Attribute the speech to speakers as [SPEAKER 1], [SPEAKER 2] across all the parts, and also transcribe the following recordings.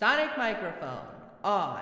[SPEAKER 1] Sonic microphone on.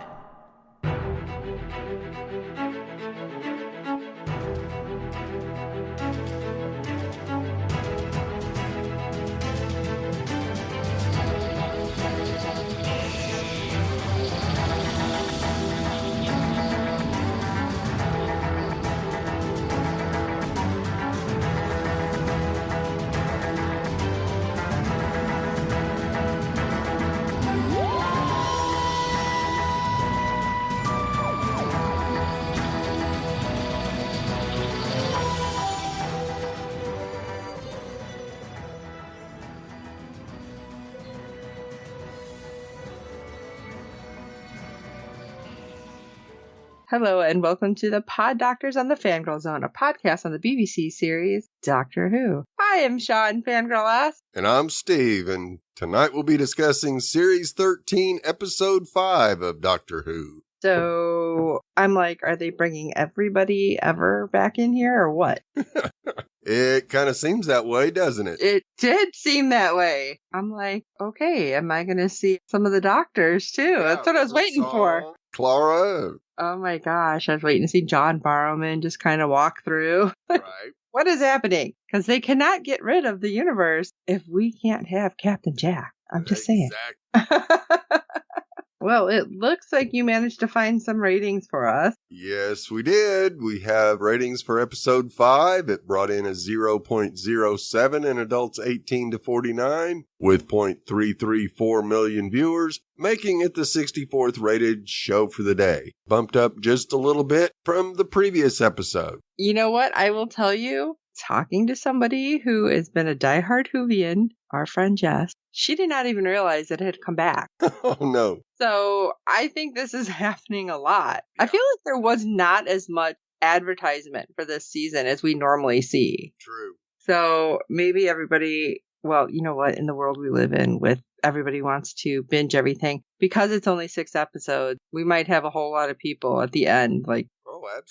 [SPEAKER 1] Hello and welcome to the Pod Doctors on the Fangirl Zone, a podcast on the BBC series Doctor Who. I am Sean Fangirl S.
[SPEAKER 2] And I'm Steve, and tonight we'll be discussing Series 13, Episode 5 of Doctor Who.
[SPEAKER 1] So, I'm like, are they bringing everybody ever back in here or what?
[SPEAKER 2] It kind of seems that way, doesn't it?
[SPEAKER 1] It did seem that way. I'm like, okay, am I going to see some of the doctors too?
[SPEAKER 2] Yeah,
[SPEAKER 1] That's what I was waiting for.
[SPEAKER 2] Clara.
[SPEAKER 1] Oh my gosh, I was waiting to see John Barrowman just kind of walk through.
[SPEAKER 2] Right.
[SPEAKER 1] What is happening? Because they cannot get rid of the universe if we can't have Captain Jack. I'm just saying. Well, it looks like you managed to find some ratings for us.
[SPEAKER 2] Yes, we did. We have ratings for Episode 5. It brought in a 0.07 in adults 18 to 49 with 0.334 million viewers, making it the 64th rated show for the day. Bumped up just a little bit from the previous episode.
[SPEAKER 1] You know what? I will tell you, talking to somebody who has been a diehard Whovian, our friend Jess, she did not even realize that it had come back.
[SPEAKER 2] Oh, no.
[SPEAKER 1] So I think this is happening a lot. I feel like there was not as much advertisement for this season as we normally see.
[SPEAKER 2] True.
[SPEAKER 1] So maybe everybody, well, you know what, in the world we live in with everybody wants to binge everything. Because it's only 6 episodes, we might have a whole lot of people at the end, like,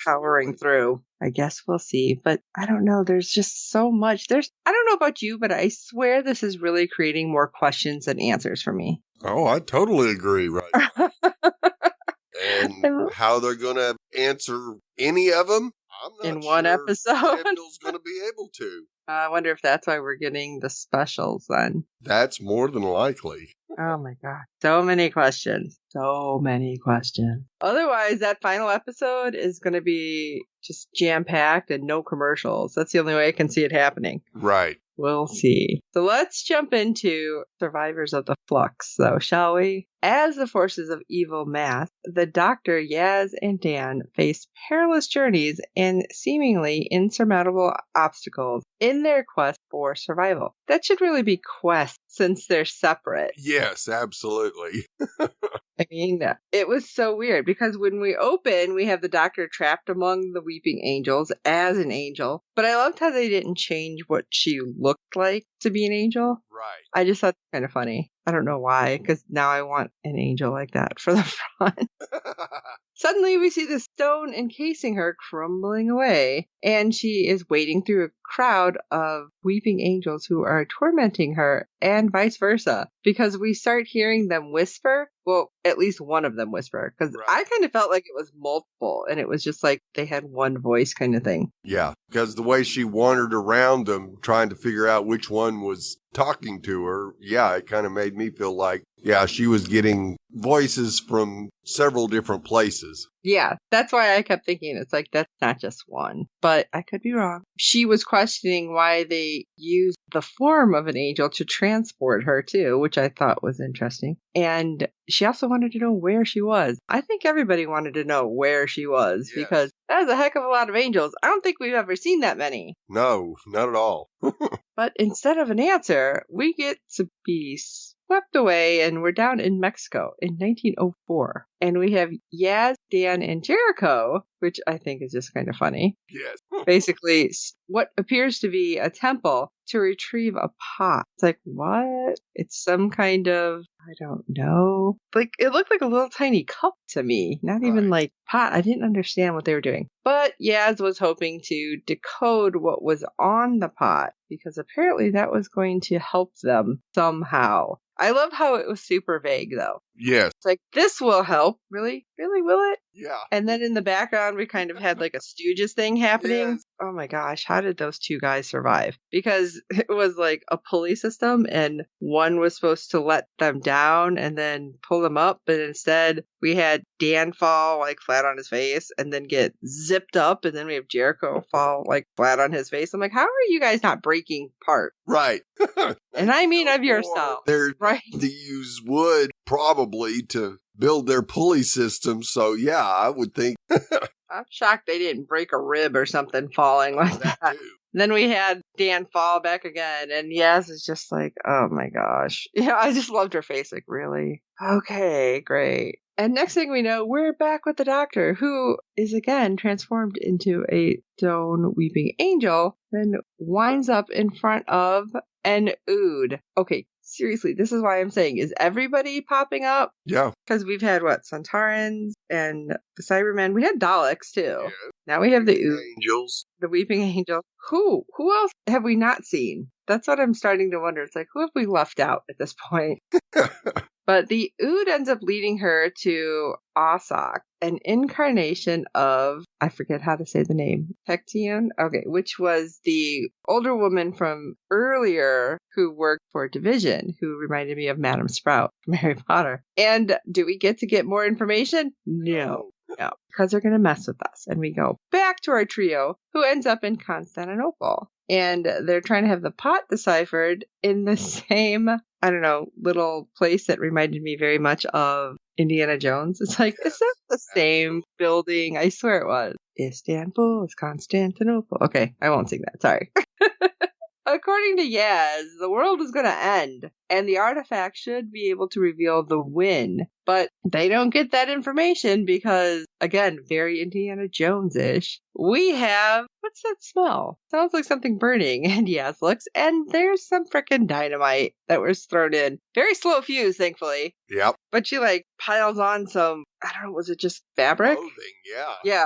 [SPEAKER 1] powering through. I guess we'll see. But I don't know. There's just so much. I don't know about you, but I swear this is really creating more questions than answers for me.
[SPEAKER 2] Oh, I totally agree, right? And how they're going to answer any of them, I'm not
[SPEAKER 1] in one episode.
[SPEAKER 2] Kendall's going to be able to.
[SPEAKER 1] I wonder if that's why we're getting the specials then.
[SPEAKER 2] That's more than likely.
[SPEAKER 1] Oh my God. So many questions. So many questions. Otherwise, that final episode is going to be just jam-packed and no commercials. That's the only way I can see it happening.
[SPEAKER 2] Right.
[SPEAKER 1] We'll see. So let's jump into Survivors of the Flux, though, shall we? As the forces of evil mass, the Doctor, Yaz, and Dan face perilous journeys and seemingly insurmountable obstacles in their quest for survival. That should really be quest since they're separate.
[SPEAKER 2] Yes, absolutely.
[SPEAKER 1] I mean, it was so weird because when we open, we have the Doctor trapped among the weeping angels as an angel. But I loved how they didn't change what she looked like to be an angel.
[SPEAKER 2] Right.
[SPEAKER 1] I just thought it was kind of funny. I don't know why, because now I want an angel like that for the front. Suddenly, we see the stone encasing her crumbling away, and she is wading through a crowd of weeping angels who are tormenting her, and vice versa, because we start hearing them whisper. Well, at least one of them whisper, because I kind of felt like it was multiple, and it was just like they had one voice kind of thing.
[SPEAKER 2] Yeah, because the way she wandered around them, trying to figure out which one was talking to her, yeah, it kind of made me feel like, yeah, she was getting voices from several different places.
[SPEAKER 1] Yeah, that's why I kept thinking it's like that's not just one, but I could be wrong. She was questioning why they used the form of an angel to transport her too, which I thought was interesting. And she also wanted to know where she was. I think everybody wanted to know where she was because that is a heck of a lot of angels. I don't think we've ever seen that many.
[SPEAKER 2] No, not at all.
[SPEAKER 1] But instead of an answer, we get to be swept away, and we're down in Mexico in 1904. And we have Yaz, Dan, and Jericho which I think is just kind of funny.
[SPEAKER 2] Yes.
[SPEAKER 1] Basically, what appears to be a temple to retrieve a pot. It's like, what? It's some kind of, I don't know. Like, it looked like a little tiny cup to me. Not even like pot. I didn't understand what they were doing. But Yaz was hoping to decode what was on the pot, because apparently that was going to help them somehow. I love how it was super vague, though.
[SPEAKER 2] Yes.
[SPEAKER 1] It's like, this will help. Really? Really, will it?
[SPEAKER 2] Yeah.
[SPEAKER 1] And then in the background, we kind of had like a Stooges thing happening.
[SPEAKER 2] Yes.
[SPEAKER 1] Oh my gosh, how did those two guys survive? Because it was like a pulley system, and one was supposed to let them down and then pull them up. But instead, we had Dan fall like flat on his face and then get zipped up. And then we have Jericho fall like flat on his face. I'm like, how are you guys not breaking apart?
[SPEAKER 2] Right.
[SPEAKER 1] And I mean of yourself.
[SPEAKER 2] They're
[SPEAKER 1] right.
[SPEAKER 2] to use wood probably to build their pulley system. So yeah, I would think.
[SPEAKER 1] I'm shocked they didn't break a rib or something falling like that.
[SPEAKER 2] Too.
[SPEAKER 1] Then we had Dan fall back again, and Yaz is just like, oh my gosh. Yeah, I just loved her face. Like, really? Okay, great. And next thing we know, we're back with the doctor, who is again transformed into a stone weeping angel, then winds up in front of an Ood. Okay, seriously, this is why I'm saying, is everybody popping up?
[SPEAKER 2] Yeah.
[SPEAKER 1] Because we've had, Centaurans and the Cybermen. We had Daleks, too.
[SPEAKER 2] Yeah.
[SPEAKER 1] Now we have the Ood.
[SPEAKER 2] Angels.
[SPEAKER 1] The Weeping Angel. Who else have we not seen? That's what I'm starting to wonder. It's like, who have we left out at this point? But the Ood ends up leading her to Osok, an incarnation of, I forget how to say the name, Tecteun? Okay, which was the older woman from earlier who worked for Division, who reminded me of Madame Sprout from Harry Potter. And do we get to get more information? No. No, because they're going to mess with us. And we go back to our trio, who ends up in Constantinople. And they're trying to have the pot deciphered in the same, I don't know, little place that reminded me very much of Indiana Jones. It's like, is that the same building? I swear it was. Istanbul is Constantinople. Okay, I won't sing that. Sorry. According to Yaz, the world is going to end, and the artifact should be able to reveal the win. But they don't get that information because, again, very Indiana Jones-ish. We have, what's that smell? Sounds like something burning. And Yaz looks, and there's some frickin' dynamite that was thrown in. Very slow fuse, thankfully.
[SPEAKER 2] Yep.
[SPEAKER 1] But she, piles on some, I don't know, was it just fabric?
[SPEAKER 2] Clothing, yeah.
[SPEAKER 1] Yeah.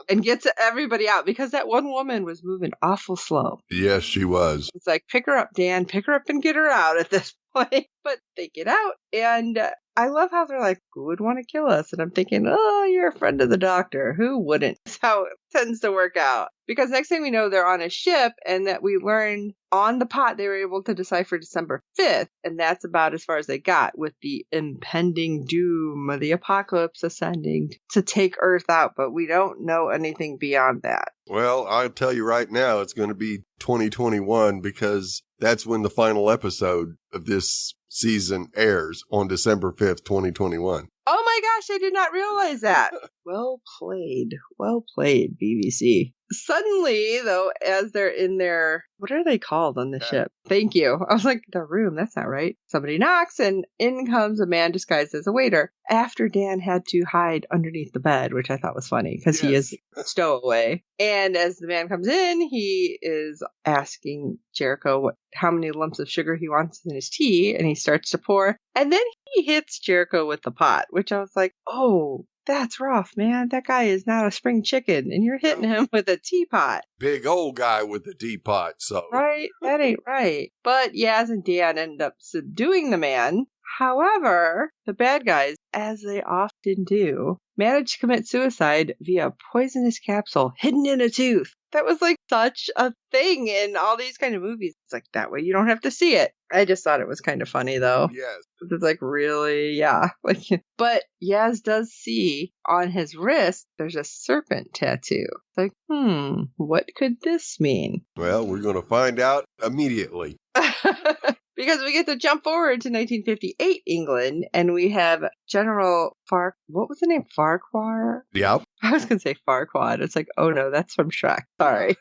[SPEAKER 1] And gets everybody out because that one woman was moving awful slow.
[SPEAKER 2] Yes, she was.
[SPEAKER 1] It's like, pick her up, Dan. Pick her up and get her out at this point. But they get out, and I love how they're like, who would want to kill us? And I'm thinking, oh, you're a friend of the doctor. Who wouldn't? That's how it tends to work out. Because next thing we know, they're on a ship, and that we learn on the pot they were able to decipher December 5th. And that's about as far as they got with the impending doom of the apocalypse ascending to take Earth out. But we don't know anything beyond that.
[SPEAKER 2] Well, I'll tell you right now, it's going to be 2021 because that's when the final episode of this season airs on December 5th, 2021.
[SPEAKER 1] Oh my gosh, I did not realize that. Well played, BBC. Suddenly, though, as they're in their, what are they called on the ship? Thank you. I was like, the room, that's not right. Somebody knocks, and in comes a man disguised as a waiter after Dan had to hide underneath the bed, which I thought was funny because he is stowaway. And as the man comes in, he is asking Jericho how many lumps of sugar he wants in his tea, and he starts to pour. And then he hits Jericho with the pot, which I was like, oh, that's rough, man. That guy is not a spring chicken, and you're hitting him with a teapot.
[SPEAKER 2] Big old guy with a teapot, so.
[SPEAKER 1] Right? That ain't right. But Yaz and Dan end up subduing the man. However, the bad guys, as they often do, manage to commit suicide via a poisonous capsule hidden in a tooth. That was such a thing in all these kind of movies. It's like, that way you don't have to see it. I just thought it was kind of funny, though.
[SPEAKER 2] Yes.
[SPEAKER 1] It's really, yeah. But Yaz does see on his wrist, there's a serpent tattoo. It's like, what could this mean?
[SPEAKER 2] Well, we're going to find out immediately.
[SPEAKER 1] Because we get to jump forward to 1958 England, and we have General what was the name? Farquhar?
[SPEAKER 2] Yep.
[SPEAKER 1] I was going to say Farquaad. It's like, oh no, that's from Shrek. Sorry.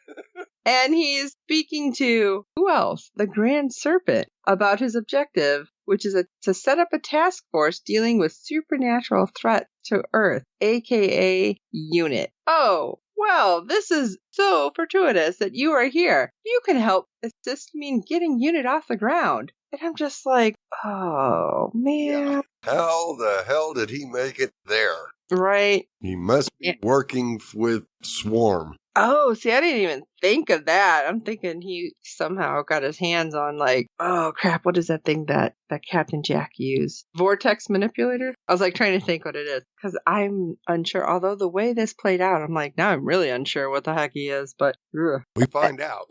[SPEAKER 1] And he's speaking to, who else? The Grand Serpent, about his objective which is to set up a task force dealing with supernatural threats to Earth, aka UNIT. Oh, well, this is so fortuitous that you are here. You can help assist me in getting UNIT off the ground. And I'm just like, oh, man.
[SPEAKER 2] Yeah. How the hell did he make it there?
[SPEAKER 1] Right.
[SPEAKER 2] He must be working with Swarm.
[SPEAKER 1] Oh, see, I didn't even think of that. I'm thinking he somehow got his hands on, like, oh crap, what is that thing that Captain Jack used? Vortex manipulator? I was like trying to think what it is because I'm unsure. Although the way this played out, I'm like, now I'm really unsure what the heck he is, but
[SPEAKER 2] we find out.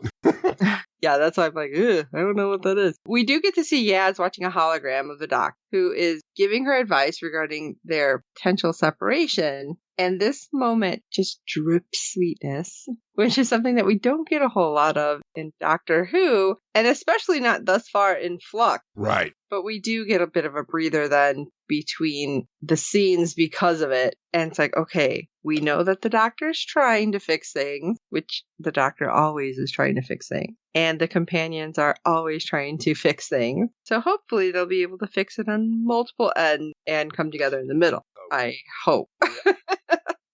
[SPEAKER 1] Yeah, that's why I'm like, I don't know what that is. We do get to see Yaz watching a hologram of the doc, who is giving her advice regarding their potential separation. And this moment just drips sweetness, which is something that we don't get a whole lot of in Doctor Who, and especially not thus far in Flux.
[SPEAKER 2] Right.
[SPEAKER 1] But we do get a bit of a breather then between the scenes because of it. And it's like, okay, we know that the Doctor's trying to fix things, which the Doctor always is trying to fix things. And the companions are always trying to fix things. So hopefully they'll be able to fix it on multiple ends and come together in the middle. I hope.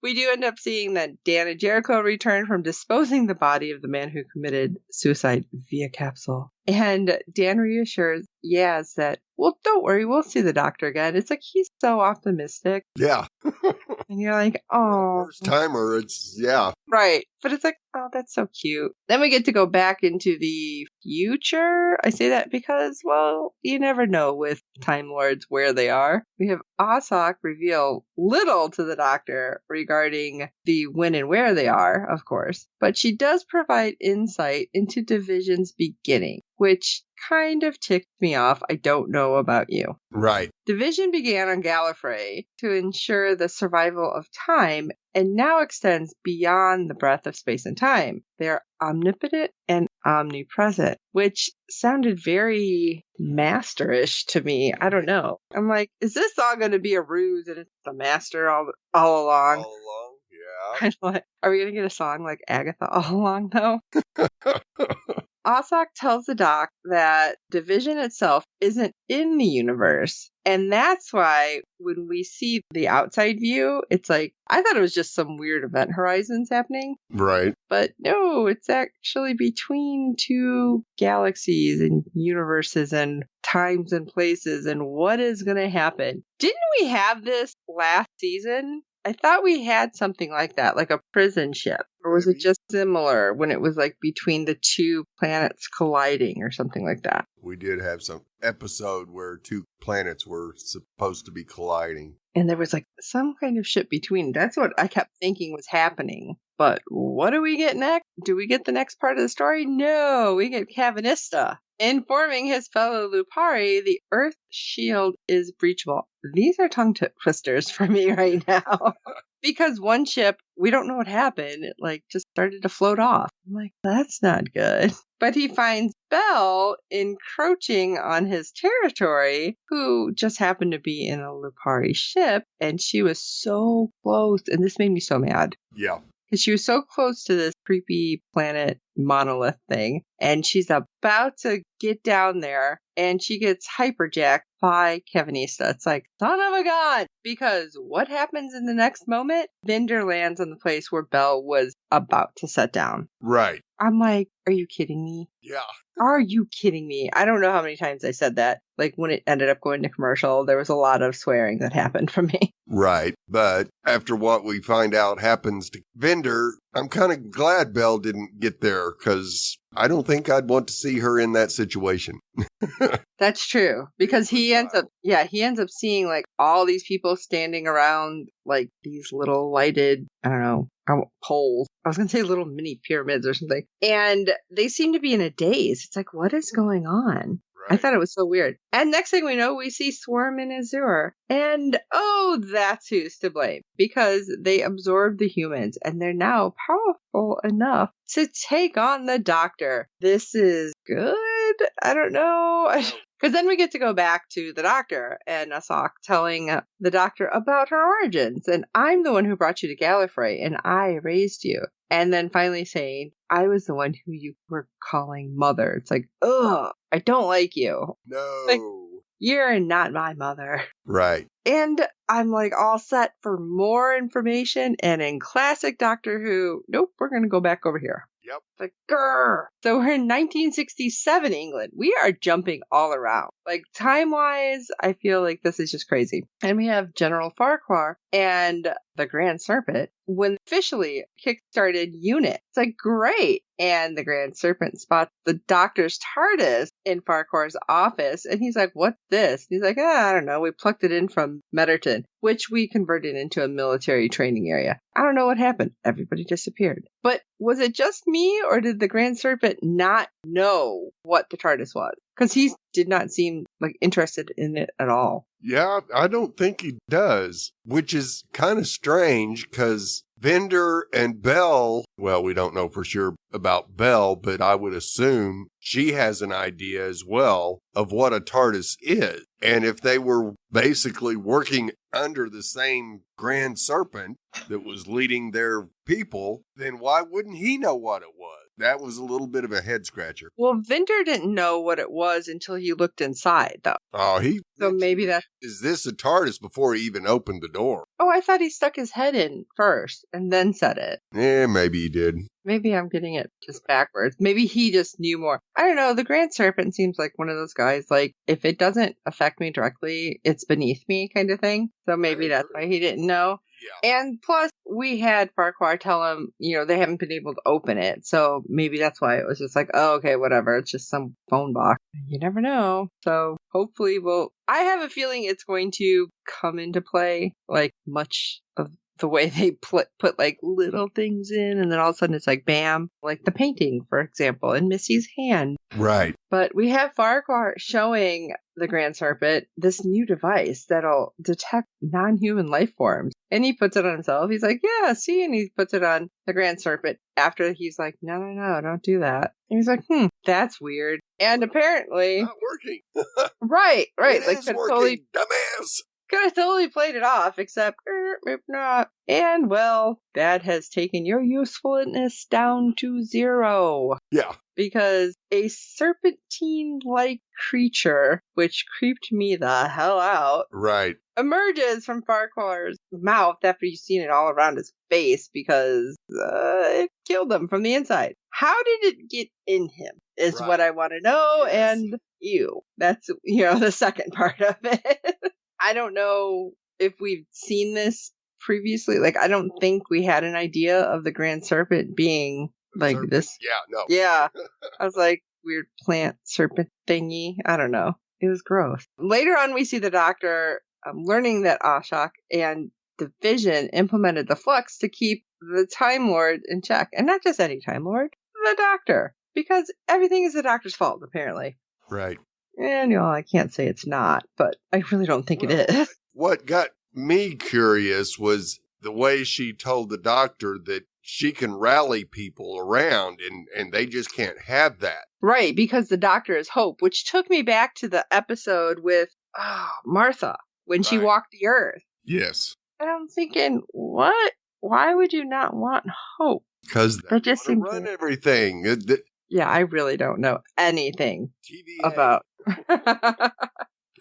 [SPEAKER 1] We do end up seeing that Dan and Jericho return from disposing the body of the man who committed suicide via capsule. And Dan reassures Yaz that, well, don't worry, we'll see the Doctor again. It's like he's so optimistic.
[SPEAKER 2] Yeah.
[SPEAKER 1] And you're like, oh.
[SPEAKER 2] First timer, yeah.
[SPEAKER 1] Right. But it's like, oh, that's so cute. Then we get to go back into the future. I say that because, well, you never know with Time Lords where they are. We have Ossock reveal little to the Doctor regarding the when and where they are, of course. But she does provide insight into Division's beginning, which kind of ticked me off. I don't know about you.
[SPEAKER 2] Right.
[SPEAKER 1] Division began on Gallifrey to ensure the survival of time and now extends beyond the breadth of space and time. They are omnipotent and omnipresent, which sounded very masterish to me. I don't know. I'm like, is this all going to be a ruse and it's the master all along?
[SPEAKER 2] All along, yeah.
[SPEAKER 1] Are we going to get a song like Agatha all along, though? Ossock tells the Doc that Division itself isn't in the universe. And that's why when we see the outside view, it's like, I thought it was just some weird event horizons happening.
[SPEAKER 2] Right.
[SPEAKER 1] But no, it's actually between two galaxies and universes and times and places and what is going to happen. Didn't we have this last season? I thought we had something like that, like a prison ship. Or was it just similar when it was like between the two planets colliding or something like that?
[SPEAKER 2] We did have some episode where two planets were supposed to be colliding.
[SPEAKER 1] And there was like some kind of ship between. That's what I kept thinking was happening. But what do we get next? Do we get the next part of the story? No, we get Cavanista informing his fellow Lupari the Earth shield is breachable. These are tongue twisters for me right now. Because one ship, we don't know what happened. It like just started to float off. I'm like, that's not good. But he finds Belle encroaching on his territory, who just happened to be in a Lupari ship. And she was so close. And this made me so mad.
[SPEAKER 2] Yeah.
[SPEAKER 1] Because she was so close to this creepy planet monolith thing. And she's about to get down there. And she gets hyperjacked by Cavanista. It's like, son of a gun! Because what happens in the next moment? Vinder lands on the place where Belle was about to set down.
[SPEAKER 2] Right.
[SPEAKER 1] I'm like, are you kidding me?
[SPEAKER 2] Yeah.
[SPEAKER 1] Are you kidding me? I don't know how many times I said that. Like when it ended up going to commercial, there was a lot of swearing that happened from me.
[SPEAKER 2] Right. But after what we find out happens to Vinder, I'm kind of glad Belle didn't get there because I don't think I'd want to see her in that situation.
[SPEAKER 1] That's true. Because he ends up seeing like all these people standing around like these little lighted, I don't know, poles. I was going to say little mini pyramids or something. And they seem to be in a daze. It's like, what is going on? I thought it was so weird. And next thing we know, we see Swarm and Azure. And, oh, that's who's to blame. Because they absorbed the humans. And they're now powerful enough to take on the Doctor. This is good? I don't know. Because then we get to go back to the Doctor and Ossock telling the Doctor about her origins. And I'm the one who brought you to Gallifrey. And I raised you. And then finally saying, I was the one who you were calling mother. It's like, ugh, I don't like you.
[SPEAKER 2] No.
[SPEAKER 1] Like, You're not my mother.
[SPEAKER 2] Right.
[SPEAKER 1] And I'm like all set for more information. And in classic Doctor Who, nope, we're going to go back over here.
[SPEAKER 2] Yep.
[SPEAKER 1] Like, grrr. So we're in 1967 England. We are jumping all around. Like, time-wise, I feel like this is just crazy. And we have General Farquhar and the Grand Serpent when officially kickstarted unit. It's like, great. And the Grand Serpent spots the Doctor's TARDIS in Farquhar's office. And he's like, what's this? And he's like, I don't know. We plucked it in from Metterton, which we converted into a military training area. I don't know what happened. Everybody disappeared. But was it just me, or did the Grand Serpent not know what the TARDIS was? Because he did not seem like interested in it at all.
[SPEAKER 2] Yeah, I don't think he does, which is kind of strange because Vendor and Belle, well, we don't know for sure about Belle, but I would assume she has an idea as well of what a TARDIS is. And if they were basically working under the same Grand Serpent that was leading their people, then why wouldn't he know what it was? That was a little bit of a head scratcher.
[SPEAKER 1] Well, Vendor didn't know what it was until he looked inside, though.
[SPEAKER 2] Oh,
[SPEAKER 1] So maybe that...
[SPEAKER 2] Is this a TARDIS before he even opened the door?
[SPEAKER 1] Oh, I thought he stuck his head in first and then said it.
[SPEAKER 2] Yeah, maybe he did.
[SPEAKER 1] Maybe I'm getting it just backwards. Maybe he just knew more. I don't know. The Grand Serpent seems like one of those guys, like, if it doesn't affect me directly, it's beneath me kind of thing. So maybe that's why he didn't know. Yeah. And plus, we had Farquhar tell him, they haven't been able to open it. So maybe that's why it was just like, oh, okay, whatever. It's just some phone box. You never know. So hopefully I have a feeling it's going to come into play, like much of the way they put like little things in, and then all of a sudden it's like bam, like the painting, for example, in Missy's hand.
[SPEAKER 2] Right.
[SPEAKER 1] But we have Farquhar showing the Grand Serpent this new device that'll detect non-human life forms. And he puts it on himself. He's like, yeah, see? And he puts it on the Grand Serpent after he's like, no, don't do that. And he's like, that's weird. And apparently...
[SPEAKER 2] Not working.
[SPEAKER 1] Right.
[SPEAKER 2] It
[SPEAKER 1] like,
[SPEAKER 2] is working, dumbass.
[SPEAKER 1] Could have totally played it off, except, maybe not. And, well, that has taken your usefulness down to 0.
[SPEAKER 2] Yeah.
[SPEAKER 1] Because a serpentine-like creature, which creeped me the hell out,
[SPEAKER 2] right,
[SPEAKER 1] emerges from Farquhar's mouth after you've seen it all around his face because it killed him from the inside. How did it get in him is what I want to know, yes. And that's, the second part of it. I don't know if we've seen this previously. Like, I don't think we had an idea of the Grand Serpent being like serpent. This.
[SPEAKER 2] Yeah, no.
[SPEAKER 1] Yeah. I was like, weird plant serpent thingy. I don't know. It was gross. Later on, we see the Doctor learning that Ashok and Division implemented the Flux to keep the Time Lord in check. And not just any Time Lord, the Doctor. Because everything is the Doctor's fault, apparently.
[SPEAKER 2] Right.
[SPEAKER 1] And, I can't say it's not, but I really don't think it is.
[SPEAKER 2] What got me curious was the way she told the Doctor that she can rally people around and they just can't have that.
[SPEAKER 1] Right, because the Doctor is hope, which took me back to the episode with Martha when she walked the earth.
[SPEAKER 2] Yes.
[SPEAKER 1] And I'm thinking, what? Why would you not want hope?
[SPEAKER 2] Because they just want to run everything.
[SPEAKER 1] Yeah, I really don't know anything about...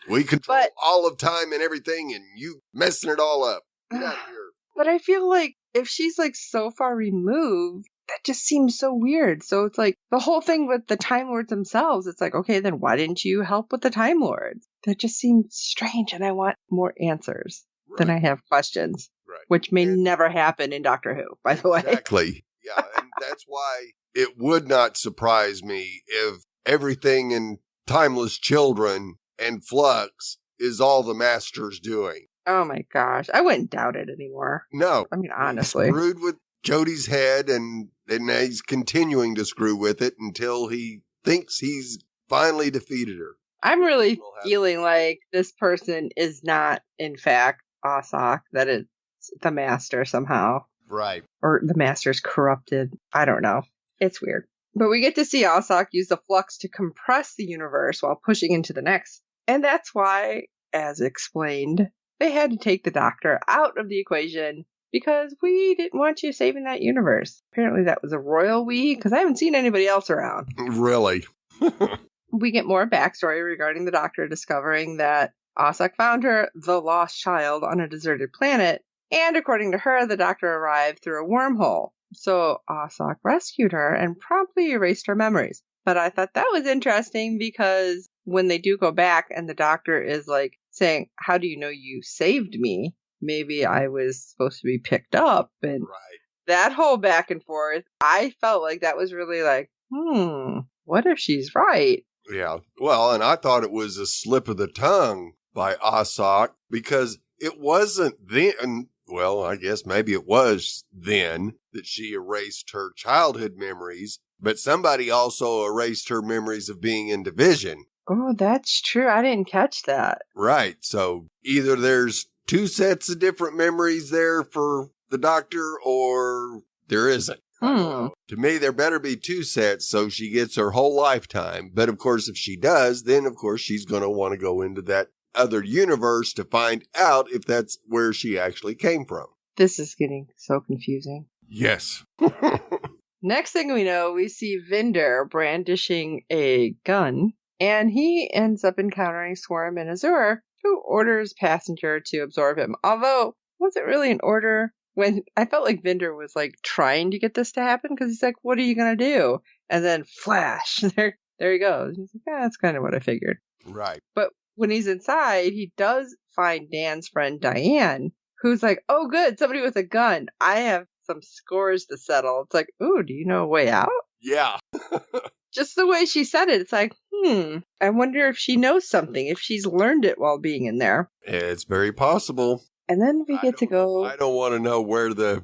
[SPEAKER 2] We control all of time and everything, and you messing it all up. Get out of here.
[SPEAKER 1] But I feel like if she's like so far removed, that just seems so weird. So it's like the whole thing with the Time Lords themselves. It's like, okay, then why didn't you help with the Time Lords? That just seems strange, and I want more answers than I have questions, which may never happen in Doctor Who, by the way.
[SPEAKER 2] Exactly. Yeah, and that's why it would not surprise me if everything in Timeless Children and Flux is all the Master's doing.
[SPEAKER 1] Oh my gosh. I wouldn't doubt it anymore.
[SPEAKER 2] No.
[SPEAKER 1] I mean, honestly.
[SPEAKER 2] He screwed with Jodie's head and he's continuing to screw with it until he thinks he's finally defeated her.
[SPEAKER 1] I'm really feeling like this person is not, in fact, Osok, that it's the Master somehow.
[SPEAKER 2] Right.
[SPEAKER 1] Or the Master's corrupted. I don't know. It's weird. But we get to see Osok use the Flux to compress the universe while pushing into the next. And that's why, as explained, they had to take the Doctor out of the equation because we didn't want you saving that universe. Apparently that was a royal we, because I haven't seen anybody else around.
[SPEAKER 2] Really?
[SPEAKER 1] we get more backstory regarding the doctor discovering that Ossock found her, the lost child, on a deserted planet. And according to her, the doctor arrived through a wormhole. So Ossock rescued her and promptly erased her memories. But I thought that was interesting because when they do go back and the doctor is like saying, how do you know you saved me? Maybe I was supposed to be picked up. And that whole back and forth, I felt like that was really like, what if she's right?
[SPEAKER 2] Yeah. Well, and I thought it was a slip of the tongue by Ossock because it wasn't then. Well, I guess maybe it was then that she erased her childhood memories, but somebody also erased her memories of being in division.
[SPEAKER 1] Oh, that's true. I didn't catch that.
[SPEAKER 2] Right. So either there's 2 sets of different memories there for the doctor or there isn't. To me, there better be 2 sets so she gets her whole lifetime. But of course, if she does, then of course she's going to want to go into that other universe to find out if that's where she actually came from.
[SPEAKER 1] This is getting so confusing.
[SPEAKER 2] Yes.
[SPEAKER 1] Next thing we know, we see Vinder brandishing a gun, and he ends up encountering Swarm and Azure, who orders Passenger to absorb him. Although, was it really an order? When I felt like Vinder was like trying to get this to happen because he's like, what are you going to do? And then flash, there he goes. He's like, that's kind of what I figured.
[SPEAKER 2] Right.
[SPEAKER 1] But when he's inside, he does find Dan's friend Diane, who's like, oh, good, somebody with a gun. I have some scores to settle. It's like, ooh, do you know a way out?
[SPEAKER 2] Yeah.
[SPEAKER 1] Just the way she said it, it's like, I wonder if she knows something, if she's learned it while being in there.
[SPEAKER 2] It's very possible.
[SPEAKER 1] And then we get to go.
[SPEAKER 2] I don't want to know where the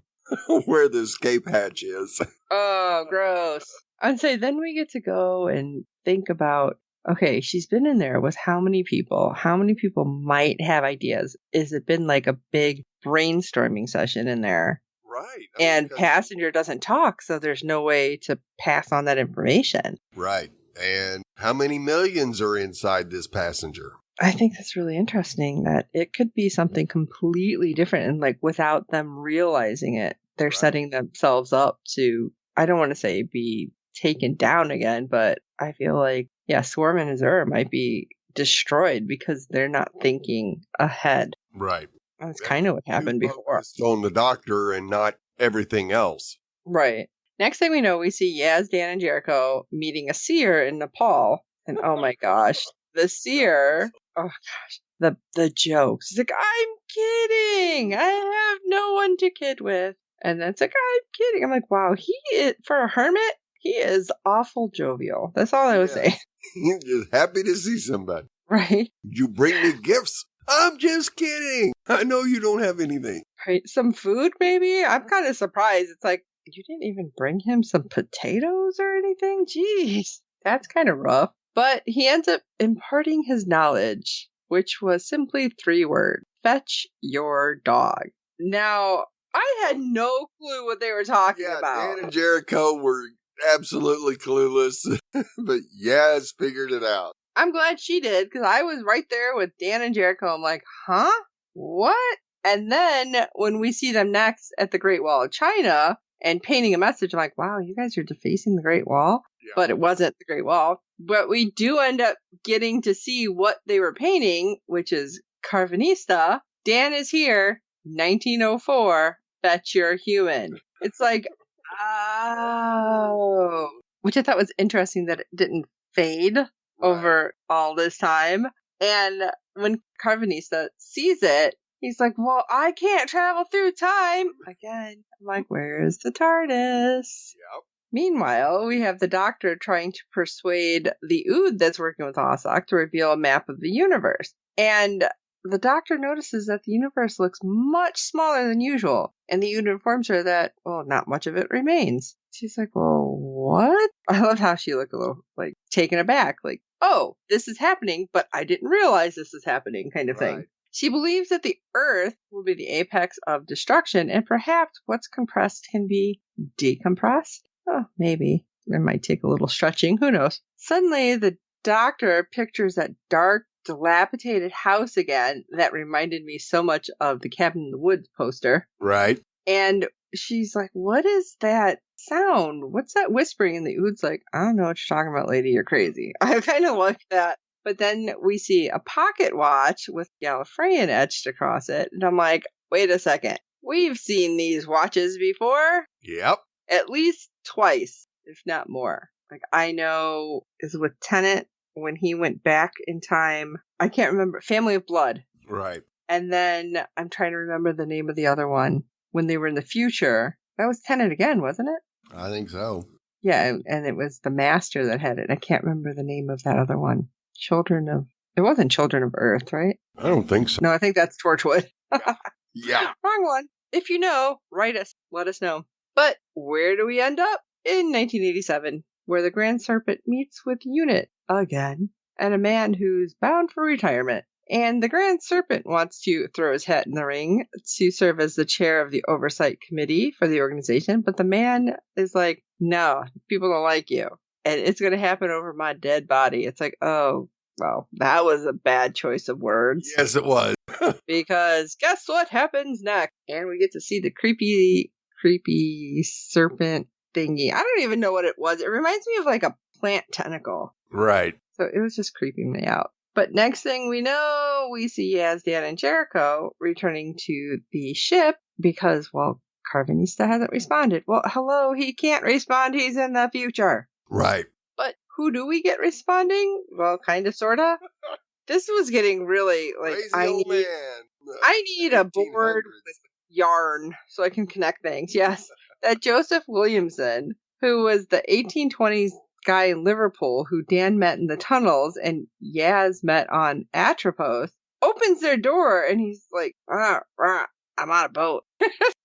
[SPEAKER 2] where the escape hatch is.
[SPEAKER 1] Oh, gross. I'd say then we get to go and think about, okay, she's been in there with how many people? How many people might have ideas? Is it been like a big brainstorming session in there?
[SPEAKER 2] Right.
[SPEAKER 1] And Passenger doesn't talk, so there's no way to pass on that information.
[SPEAKER 2] Right. And how many millions are inside this Passenger?
[SPEAKER 1] I think that's really interesting that it could be something completely different and like without them realizing it, they're setting themselves up to, I don't want to say be taken down again, but I feel like, Swarm and Azure might be destroyed because they're not thinking ahead.
[SPEAKER 2] Right.
[SPEAKER 1] That's kind of what happened before.
[SPEAKER 2] On the doctor and not everything else.
[SPEAKER 1] Right. Next thing we know, we see Yaz, Dan, and Jericho meeting a seer in Nepal. And oh my gosh, the seer, oh gosh, the jokes. He's like, I'm kidding. I have no one to kid with. And then it's like, I'm kidding. I'm like, wow, he is, for a hermit, he is awful jovial. That's all I would say.
[SPEAKER 2] He's just happy to see somebody.
[SPEAKER 1] Right.
[SPEAKER 2] You bring me gifts. I'm just kidding. I know you don't have anything.
[SPEAKER 1] Right. Some food, maybe? I'm kind of surprised. It's like, you didn't even bring him some potatoes or anything? Jeez. That's kind of rough. But he ends up imparting his knowledge, which was simply 3 words. Fetch your dog. Now, I had no clue what they were talking about.
[SPEAKER 2] Dan and Jericho were absolutely clueless, but Yaz figured it out.
[SPEAKER 1] I'm glad she did, because I was right there with Dan and Jericho. I'm like, huh? What? And then when we see them next at the Great Wall of China and painting a message, I'm like, wow, you guys are defacing the Great Wall? Yeah. But it wasn't the Great Wall. But we do end up getting to see what they were painting, which is Carvanista. Dan is here, 1904, fetch your human. It's like, oh. Which I thought was interesting that it didn't fade over all this time. And when Carvanista sees it, he's like, well, I can't travel through time. Again, I'm like, where's the TARDIS?
[SPEAKER 2] Yep.
[SPEAKER 1] Meanwhile, we have the Doctor trying to persuade the Ood that's working with Ossock to reveal a map of the universe. And the Doctor notices that the universe looks much smaller than usual. And the Ood informs her that, well, not much of it remains. She's like, well, what? I love how she looked a little, like, taken aback. Like, oh, this is happening, but I didn't realize this is happening kind of thing. She believes that the Earth will be the apex of destruction, and perhaps what's compressed can be decompressed. Oh, maybe. It might take a little stretching. Who knows? Suddenly, the Doctor pictures that dark, dilapidated house again that reminded me so much of the Cabin in the Woods poster.
[SPEAKER 2] Right.
[SPEAKER 1] And she's like, what is that sound? What's that whispering? And the Ood's like, I don't know what you're talking about, lady. You're crazy. I kind of like that. But then we see a pocket watch with Gallifreyan etched across it. And I'm like, wait a second. We've seen these watches before.
[SPEAKER 2] Yep.
[SPEAKER 1] At least twice, if not more. Like, I know is with Tennant when he went back in time. I can't remember. Family of Blood.
[SPEAKER 2] Right.
[SPEAKER 1] And then I'm trying to remember the name of the other one. When they were in the future. That was Tennant again, wasn't it?
[SPEAKER 2] I think so.
[SPEAKER 1] Yeah, and it was the Master that had it. I can't remember the name of that other one. It wasn't Children of Earth, right?
[SPEAKER 2] I don't think so.
[SPEAKER 1] No, I think that's Torchwood.
[SPEAKER 2] Yeah.
[SPEAKER 1] Wrong one. If you know, write us. Let us know. But where do we end up? In 1987, where the Grand Serpent meets with Unit again, and a man who's bound for retirement. And the Grand Serpent wants to throw his hat in the ring to serve as the chair of the oversight committee for the organization. But the man is like, no, people don't like you. And it's going to happen over my dead body. It's like, oh, well, that was a bad choice of words.
[SPEAKER 2] Yes, it was.
[SPEAKER 1] Because guess what happens next? And we get to see the creepy serpent thingy. I don't even know what it was. It reminds me of like a plant tentacle.
[SPEAKER 2] Right.
[SPEAKER 1] So it was just creeping me out. But next thing we know, we see Yazdan and Jericho returning to the ship because, well, Carvanista hasn't responded. Well, hello, he can't respond. He's in the future.
[SPEAKER 2] Right.
[SPEAKER 1] But who do we get responding? Well, kind of, sort of. This was getting really, like,
[SPEAKER 2] Crazy
[SPEAKER 1] I need a board with yarn so I can connect things. Yes. That Joseph Williamson, who was the 1820s guy in Liverpool who Dan met in the tunnels and Yaz met on Atropos, opens their door and he's like, I'm on a boat.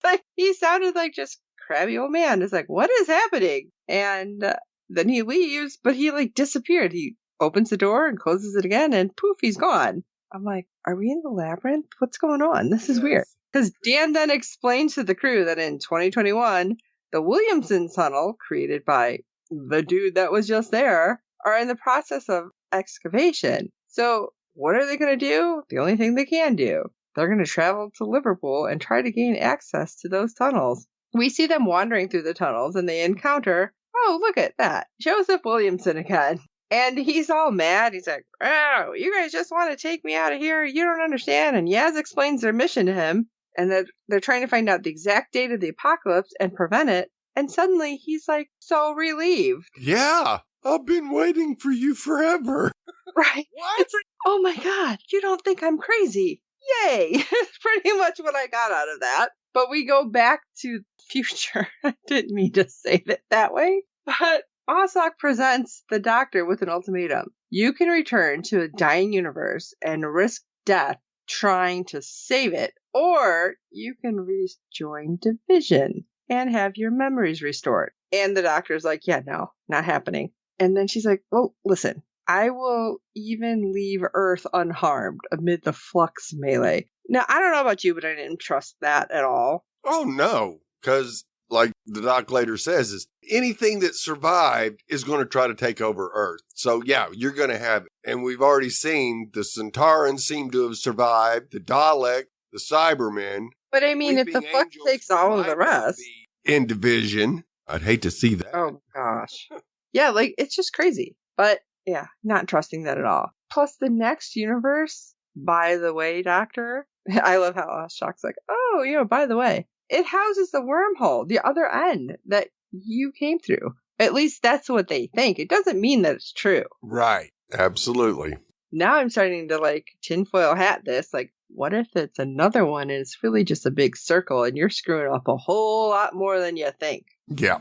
[SPEAKER 1] Like, he sounded like just crabby old man. It's like, what is happening? And then he leaves, but he like disappeared. He opens the door and closes it again and poof, he's gone. I'm like, are we in the labyrinth? What's going on? This is weird. Because Dan then explains to the crew that in 2021, the Williamson tunnel, created by the dude that was just there, are in the process of excavation. So what are they going to do? The only thing they can do. They're going to travel to Liverpool and try to gain access to those tunnels. We see them wandering through the tunnels and they encounter, oh, look at that, Joseph Williamson again. And he's all mad. He's like, oh, you guys just want to take me out of here? You don't understand. And Yaz explains their mission to him and that they're trying to find out the exact date of the apocalypse and prevent it. And suddenly he's like so relieved.
[SPEAKER 2] Yeah, I've been waiting for you forever.
[SPEAKER 1] Right.
[SPEAKER 2] What?
[SPEAKER 1] It's like, oh my God, you don't think I'm crazy. Yay. It's pretty much what I got out of that. But we go back to the future. I didn't mean to say it that way. But Ossock presents the Doctor with an ultimatum. You can return to a dying universe and risk death trying to save it, or you can rejoin Division and have your memories restored. And the Doctor's like, yeah, no, not happening. And then she's like, well, listen, I will even leave Earth unharmed amid the Flux melee. Now, I don't know about you, but I didn't trust that at all.
[SPEAKER 2] Oh, no, because like the Doc later says, is anything that survived is going to try to take over Earth. So, yeah, you're going to have it. And we've already seen the Centaurans seem to have survived, the Dalek, the Cybermen.
[SPEAKER 1] But I mean, if the Flux takes all of the rest.
[SPEAKER 2] In Division, I'd hate to see that.
[SPEAKER 1] Oh, gosh. Yeah, like, it's just crazy. But, yeah, not trusting that at all. Plus, the next universe, by the way, Doctor, I love how Shock's like, oh, by the way, it houses the wormhole, the other end that you came through. At least that's what they think. It doesn't mean that it's true.
[SPEAKER 2] Right. Absolutely.
[SPEAKER 1] Now I'm starting to, like, tinfoil hat this. Like, what if it's another one and it's really just a big circle and you're screwing up a whole lot more than you think?
[SPEAKER 2] Yeah.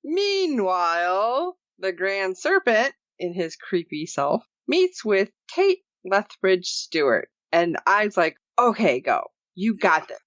[SPEAKER 1] Meanwhile, the Grand Serpent, in his creepy self, meets with Kate Lethbridge Stewart. And I was like, okay, go. You got this.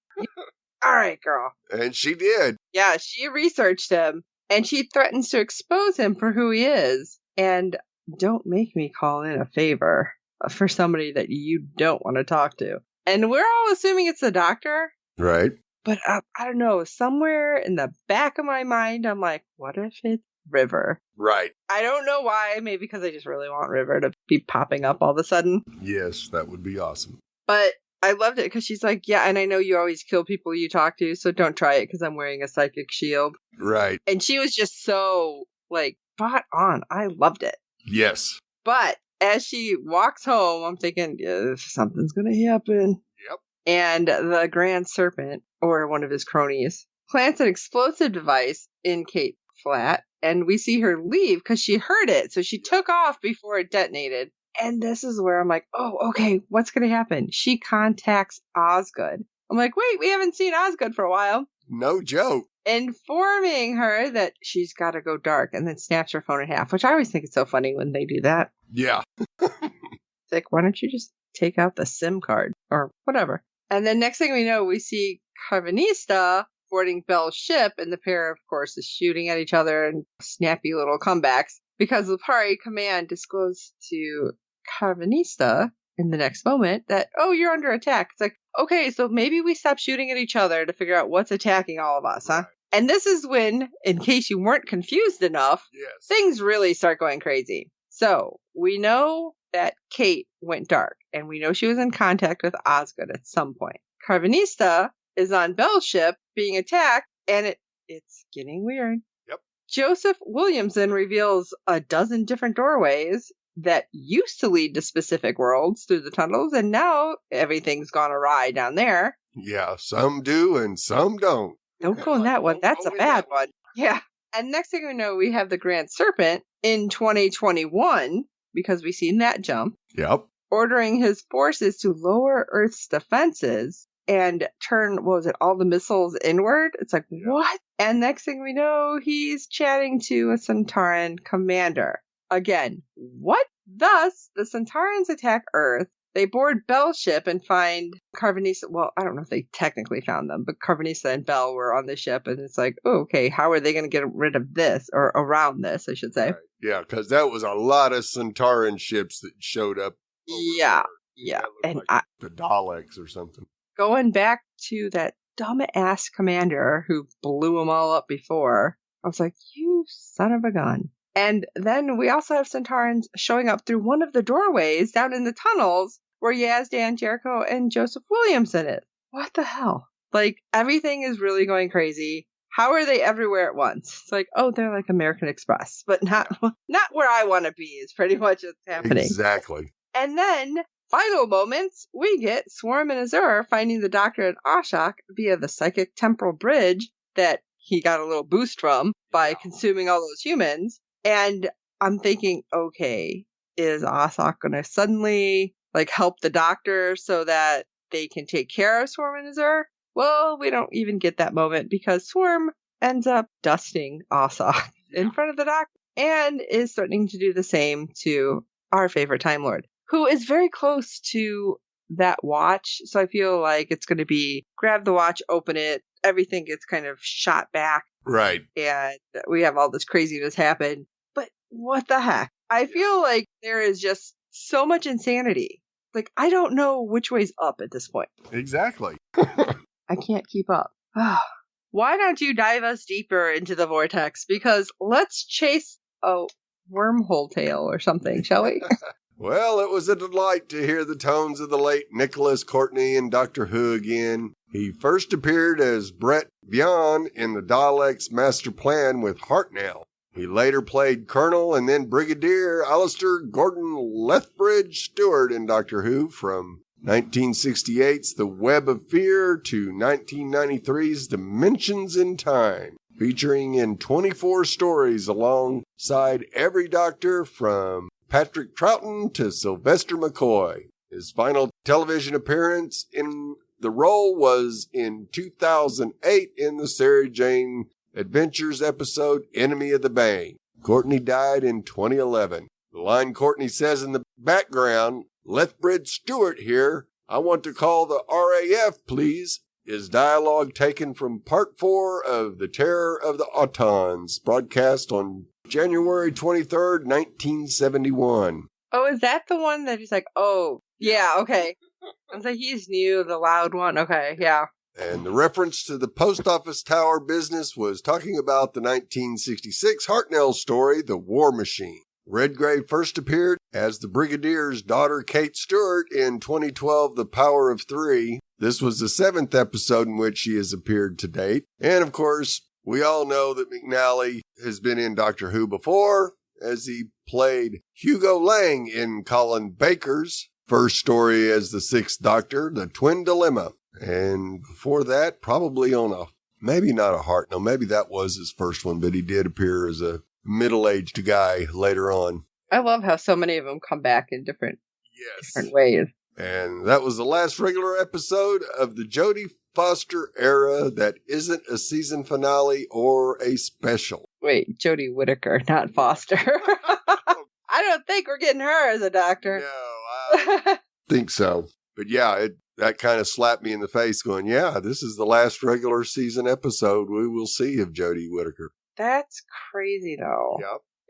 [SPEAKER 1] All right, girl.
[SPEAKER 2] And she did.
[SPEAKER 1] Yeah, she researched him, and she threatens to expose him for who he is. And don't make me call in a favor for somebody that you don't want to talk to. And we're all assuming it's the Doctor.
[SPEAKER 2] Right.
[SPEAKER 1] But I don't know, somewhere in the back of my mind, I'm like, what if it's River?
[SPEAKER 2] Right.
[SPEAKER 1] I don't know why. Maybe because I just really want River to be popping up all of a sudden.
[SPEAKER 2] Yes, that would be awesome.
[SPEAKER 1] But I loved it because she's like, yeah, and I know you always kill people you talk to, so don't try it because I'm wearing a psychic shield.
[SPEAKER 2] Right.
[SPEAKER 1] And she was just so, like, spot on. I loved it.
[SPEAKER 2] Yes.
[SPEAKER 1] But as she walks home, I'm thinking, yeah, something's going to happen.
[SPEAKER 2] Yep.
[SPEAKER 1] And the Grand Serpent, or one of his cronies, plants an explosive device in Kate's flat, and we see her leave because she heard it. So she took off before it detonated. And this is where I'm like, oh, okay, what's going to happen? She contacts Osgood. I'm like, wait, we haven't seen Osgood for a while.
[SPEAKER 2] No joke.
[SPEAKER 1] Informing her that she's got to go dark, and then snaps her phone in half, which I always think is so funny when they do that.
[SPEAKER 2] Yeah.
[SPEAKER 1] It's like, why don't you just take out the SIM card or whatever? And then next thing we know, we see Carvanista boarding Belle's ship, and the pair, of course, is shooting at each other and snappy little comebacks because Lupari command disclosed to Carvanista in the next moment that, oh, you're under attack. It's like, okay, so maybe we stop shooting at each other to figure out what's attacking all of us, huh?
[SPEAKER 2] Right.
[SPEAKER 1] And this is when, in case you weren't confused enough,
[SPEAKER 2] Yes.
[SPEAKER 1] things really start going crazy. So we know that Kate went dark, and we know she was in contact with Osgood at some point. Carvanista is on Belle's ship being attacked, and it's getting weird.
[SPEAKER 2] Yep.
[SPEAKER 1] Joseph Williamson reveals a dozen different doorways that used to lead to specific worlds through the tunnels, and now everything's gone awry down there.
[SPEAKER 2] Yeah, some do and some don't.
[SPEAKER 1] Don't go in that one. That's a bad one. Yeah. And next thing we know, we have the Grand Serpent in 2021, because we've seen that jump,
[SPEAKER 2] Yep.
[SPEAKER 1] ordering his forces to lower Earth's defenses and turn, what was it, all the missiles inward? It's like, what? And next thing we know, he's chatting to a Centauran commander. Again, what? Thus, the Centaurans attack Earth. They board Belle's ship and find Carvanista. Well, I don't know if they technically found them, but Carvanista and Belle were on the ship, and it's like, oh, okay, how are they going to get rid of this, or around this, I should say?
[SPEAKER 2] Right. Yeah, because that was a lot of Centauran ships that showed up.
[SPEAKER 1] Yeah, yeah. And
[SPEAKER 2] like the Daleks or something.
[SPEAKER 1] Going back to that dumb-ass commander who blew them all up before, I was like, you son of a gun. And then we also have Centaurans showing up through one of the doorways down in the tunnels where Yazdan, Jericho, and Joseph Williamson is. What the hell? Like, everything is really going crazy. How are they everywhere at once? It's like, oh, they're like American Express, but not where I want to be is pretty much what's happening.
[SPEAKER 2] Exactly.
[SPEAKER 1] And then, final moments, we get Swarm and Azur finding the Doctor and Ashok via the psychic temporal bridge that he got a little boost from by consuming all those humans. And I'm thinking, okay, is Ashok going to suddenly help the Doctor so that they can take care of Swarm and Azur? Well, we don't even get that moment because Swarm ends up dusting Ashok in front of the Doctor and is starting to do the same to our favorite Time Lord, who is very close to that watch. So I feel like it's going to be grab the watch, open it, everything gets kind of shot back.
[SPEAKER 2] Right.
[SPEAKER 1] And we have all this craziness happen. But what the heck? I feel like there is just so much insanity. Like, I don't know which way's up at this point.
[SPEAKER 2] Exactly.
[SPEAKER 1] I can't keep up. Why don't you dive us deeper into the vortex? Because let's chase a wormhole tale or something, shall we?
[SPEAKER 2] Well, it was a delight to hear the tones of the late Nicholas Courtney in Doctor Who again. He first appeared as Brett Vian in the Daleks' Master Plan with Hartnell. He later played Colonel and then Brigadier Alistair Gordon Lethbridge Stewart in Doctor Who from 1968's The Web of Fear to 1993's Dimensions in Time, featuring in 24 stories alongside every Doctor from Patrick Troughton to Sylvester McCoy. His final television appearance in the role was in 2008 in the Sarah Jane Adventures episode Enemy of the Bang. Courtney died in 2011. The line Courtney says in the background, Lethbridge Stewart here, I want to call the RAF, please, is dialogue taken from Part 4 of The Terror of the Autons, broadcast on January 23rd, 1971.
[SPEAKER 1] Oh, is that the one that he's like, oh, yeah, okay. I was like, he's new, the loud one. Okay, yeah.
[SPEAKER 2] And the reference to the post office tower business was talking about the 1966 Hartnell story, The War Machine. Redgrave first appeared as the Brigadier's daughter Kate Stewart in 2012 The Power of Three. This was the 7th episode in which she has appeared to date. And of course, we all know that McNally has been in Doctor Who before, as he played Hugo Lang in Colin Baker's first story as the 6th Doctor, The Twin Dilemma. And before that, probably on maybe not a Heart. No, maybe that was his first one, but he did appear as a middle-aged guy later on.
[SPEAKER 1] I love how so many of them come back in different ways.
[SPEAKER 2] And that was the last regular episode of the Jodie Foster era that isn't a season finale or a special.
[SPEAKER 1] Wait, Jodie Whittaker, not Foster. I don't think we're getting her as a doctor.
[SPEAKER 2] No, I think so. But yeah, that kind of slapped me in the face going, yeah, this is the last regular season episode we will see of Jodie Whittaker.
[SPEAKER 1] That's crazy, though.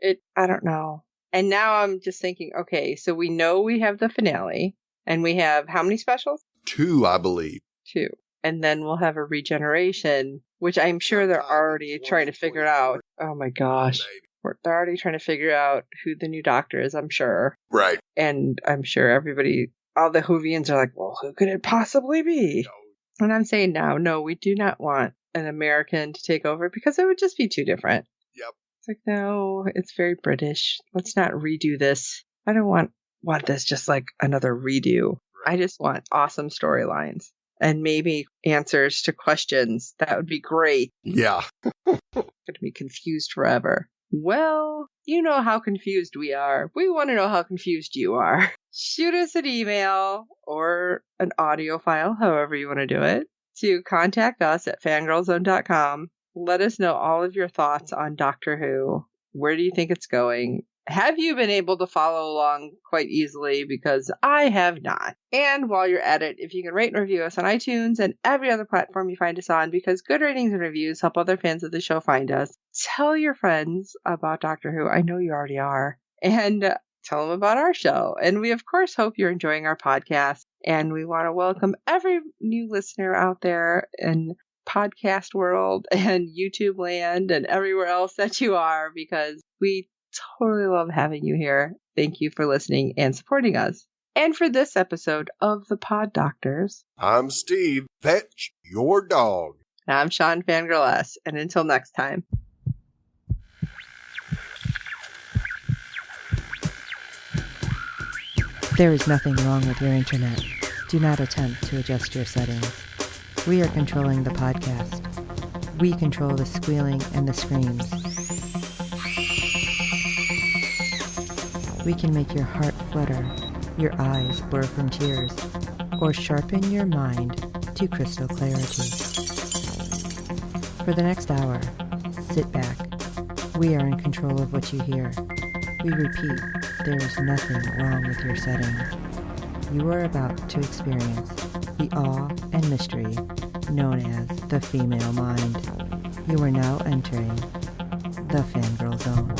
[SPEAKER 2] Yep.
[SPEAKER 1] I don't know. And now I'm just thinking, okay, so we know we have the finale, and we have how many specials?
[SPEAKER 2] 2, I believe.
[SPEAKER 1] 2. And then we'll have a regeneration, which I'm sure they're already trying to figure out. Oh my gosh. Maybe. They're already trying to figure out who the new doctor is, I'm sure.
[SPEAKER 2] Right.
[SPEAKER 1] And I'm sure all the Whovians are like, well, who could it possibly be? No. And I'm saying now, no, we do not want an American to take over because it would just be too different.
[SPEAKER 2] Yep.
[SPEAKER 1] It's like, no, it's very British. Let's not redo this. I don't want this just like another redo. Right. I just want awesome storylines and maybe answers to questions. That would be great.
[SPEAKER 2] Yeah.
[SPEAKER 1] Going to be confused forever. Well, you know how confused we are. We want to know how confused you are. Shoot us an email or an audio file, however you want to do it, to contact us at fangirlzone.com. Let us know all of your thoughts on Doctor Who. Where do you think it's going? Have you been able to follow along quite easily? Because I have not. And while you're at it, if you can rate and review us on iTunes and every other platform you find us on, because good ratings and reviews help other fans of the show find us. Tell your friends about Doctor Who. I know you already are. And tell them about our show. And we, of course, hope you're enjoying our podcast. And we want to welcome every new listener out there in podcast world and YouTube land and everywhere else that you are, because we totally love having you here. Thank you for listening and supporting us. And for this episode of the Pod Doctors,
[SPEAKER 2] I'm Steve. Fetch your dog.
[SPEAKER 1] And I'm Sean Fangirl S. And until next time.
[SPEAKER 3] There is nothing wrong with your internet. Do not attempt to adjust your settings. We are controlling the podcast. We control the squealing and the screams. We can make your heart flutter, your eyes blur from tears, or sharpen your mind to crystal clarity. For the next hour, sit back. We are in control of what you hear. We repeat, there is nothing wrong with your settings. You are about to experience the awe and mystery known as the female mind. You are now entering the Fangirl Zone.